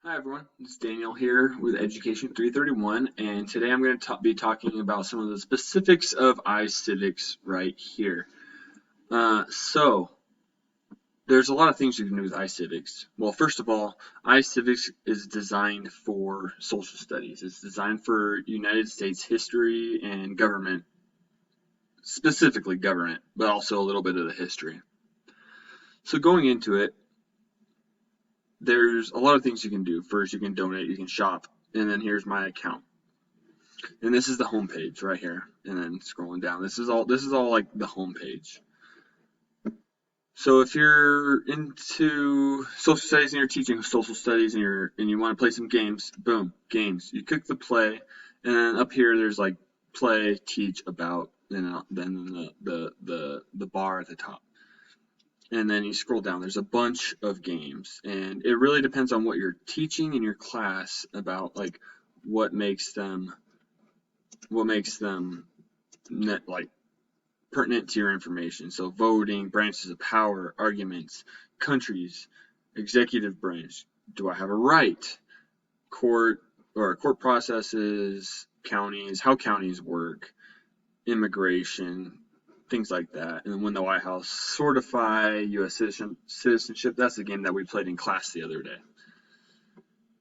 Hi everyone, it's Daniel here with Education 331, and today I'm going to be talking about some of the specifics of iCivics right here. So, there's a lot of things you can do with iCivics. Well, first of all, iCivics is designed for social studies. It's designed for United States history and government, specifically government, but also a little bit of the history. So going into it, there's a lot of things you can do. First, you can donate, you can shop, and then here's my account. And this is the home page right here. And then scrolling down, this is all like the home page. So if you're into social studies and you're teaching social studies and you want to play some games, boom, games. You click the play, and then up here there's like play, teach, about, and then the bar at the top. And then you scroll down. There's a bunch of games, and it really depends on what you're teaching in your class about, like what makes them like pertinent to your information. So voting, branches of power, arguments, countries, executive branch. Do I have a right? Court processes, counties, how counties work, immigration, things like that. And when the White House certify U.S. citizenship, that's the game that we played in class the other day.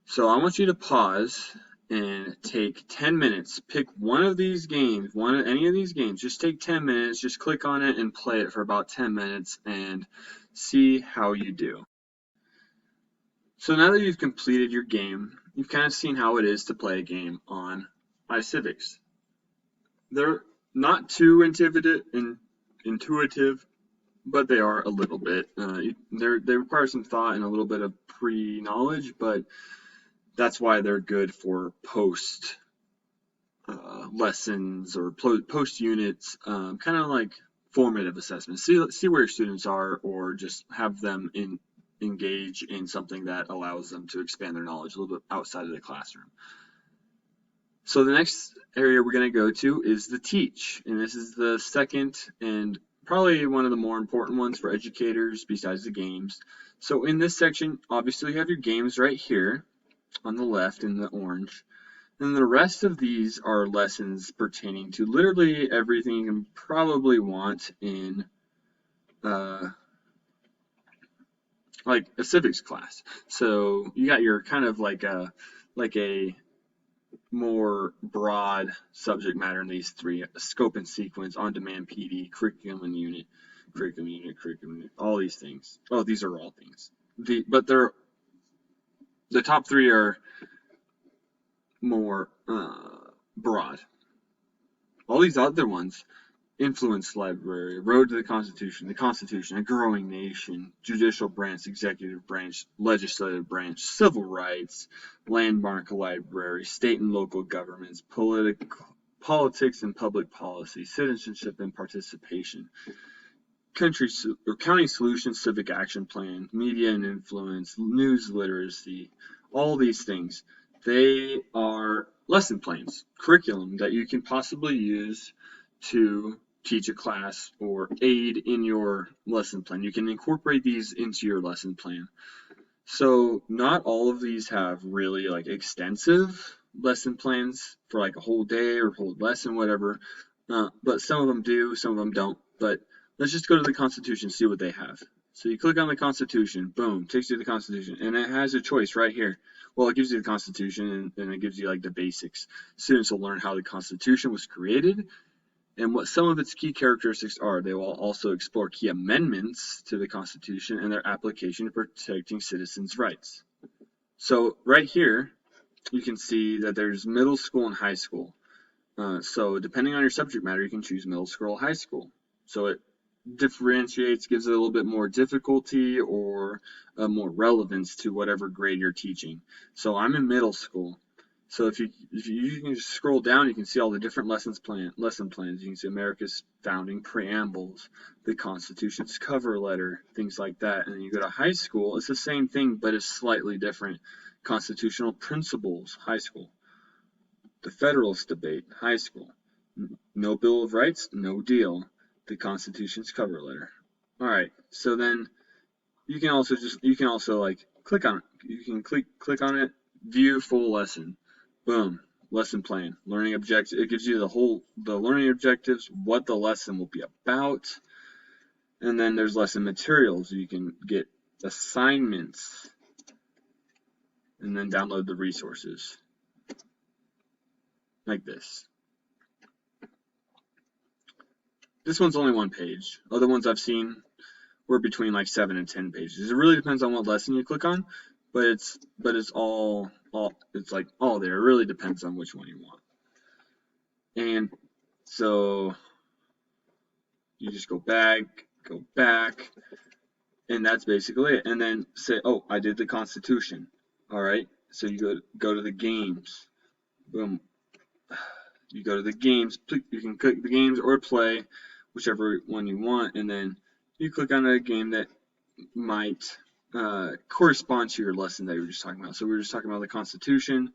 So I want you to pause and take 10 minutes. Pick one of these games, any of these games. Just take 10 minutes, just click on it and play it for about 10 minutes and see how you do. So now that you've completed your game, you've kind of seen how it is to play a game on iCivics. They're not too intuitive, but they are a little bit. They require some thought and a little bit of pre-knowledge, but that's why they're good for post lessons or post units, kind of like formative assessments. See where your students are, or just have them engage in something that allows them to expand their knowledge a little bit outside of the classroom. So the next area we're going to go to is the teach, and this is the second and probably one of the more important ones for educators besides the games. So in this section, obviously you have your games right here on the left in the orange. And the rest of these are lessons pertaining to literally everything you can probably want in like a civics class. So you got your kind of like a more broad subject matter in these three: scope and sequence, on-demand PD, curriculum unit, all these things. Oh, these are all things. But the top three are more broad. All these other ones: influence library, road to the Constitution, a growing nation, judicial branch, executive branch, legislative branch, civil rights, landmark library, state and local governments, politics and public policy, citizenship and participation, county solutions, civic action plan, media and influence, news literacy, all these things. They are lesson plans, curriculum that you can possibly use to teach a class or aid in your lesson plan. You can incorporate these into your lesson plan. So not all of these have really like extensive lesson plans for like a whole day or whole lesson, whatever. But some of them do, some of them don't. But let's just go to the Constitution and see what they have. So you click on the Constitution, boom, takes you to the Constitution, and it has a choice right here. Well, it gives you the Constitution, and it gives you like the basics. Students will learn how the Constitution was created and what some of its key characteristics are. They will also explore key amendments to the Constitution and their application to protecting citizens' rights. So right here, you can see that there's middle school and high school. So depending on your subject matter, you can choose middle school or high school. So it differentiates, gives it a little bit more difficulty or more relevance to whatever grade you're teaching. So I'm in middle school. So if you can just scroll down, you can see all the different lesson plans. You can see America's founding preambles, the Constitution's cover letter, things like that. And then you go to high school, it's the same thing, but it's slightly different. Constitutional principles, high school. The Federalist debate, high school. No Bill of Rights, no deal. The Constitution's cover letter. All right, so then you can also like click on it. You can click on it, view full lesson. Boom, lesson plan, learning objectives. It gives you the learning objectives, what the lesson will be about, and then there's lesson materials. You can get assignments, and then download the resources like this. This one's only one page. Other ones I've seen were between like 7 and 10 pages. It really depends on what lesson you click on, but it's all it's like all there. It really depends on which one you want. And so you just go back, and that's basically it. And then say, oh, I did the Constitution. All right. So you go to the games. Boom. You go to the games. You can click the games or play, whichever one you want, and then you click on a game that might correspond to your lesson that you were just talking about. So we were just talking about the Constitution.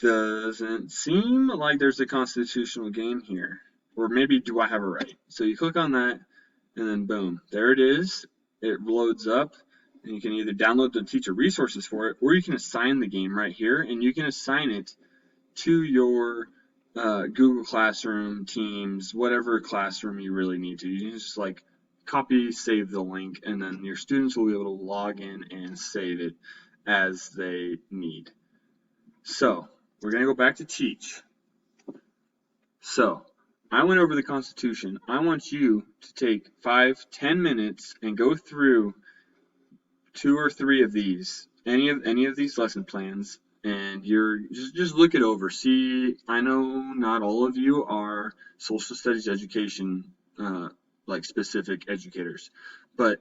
Doesn't seem like there's a constitutional game here. Or maybe do I have it right? So you click on that, and then boom, there it is. It loads up, and you can either download the teacher resources for it, or you can assign the game right here, and you can assign it to your Google Classroom, Teams, whatever classroom you really need to. You can just like copy, save the link, and then your students will be able to log in and save it as they need. So we're going to go back to teach. So I went over the Constitution. I want you to take 5-10 minutes and go through 2 or 3 of these, any of these lesson plans, and you're just look it over. See, I know not all of you are social studies education like specific educators, but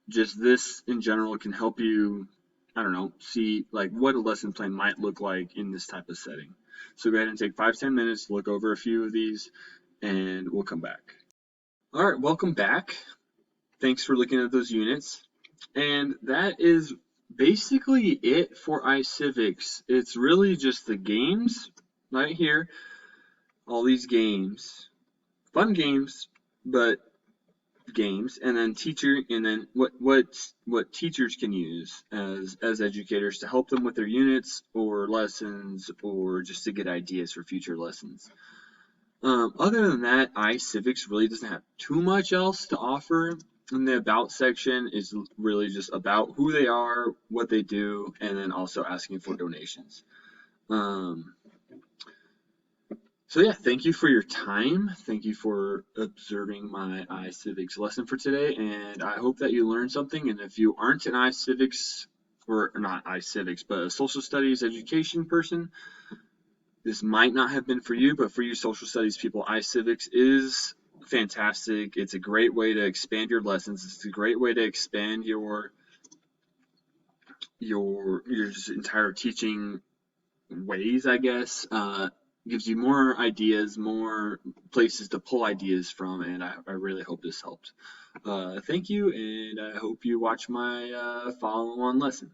just this in general can help you, I don't know, see like what a lesson plan might look like in this type of setting. So go ahead and take 5-10 minutes, look over a few of these, and we'll come back. All right, welcome back. Thanks for looking at those units. And that is basically it for iCivics. It's really just the games right here, all these games, fun games, but games, and then what teachers can use as educators to help them with their units or lessons or just to get ideas for future lessons. Other than that, iCivics really doesn't have too much else to offer. And the About section is really just about who they are, what they do, and then also asking for donations. So yeah, thank you for your time. Thank you for observing my iCivics lesson for today, and I hope that you learned something. And if you aren't an iCivics, or not iCivics, but a social studies education person, this might not have been for you, but for you social studies people, iCivics is fantastic. It's a great way to expand your lessons. It's a great way to expand your just entire teaching ways, I guess. Gives you more ideas, more places to pull ideas from, and I really hope this helped. Thank you, and I hope you watch my follow-on lesson.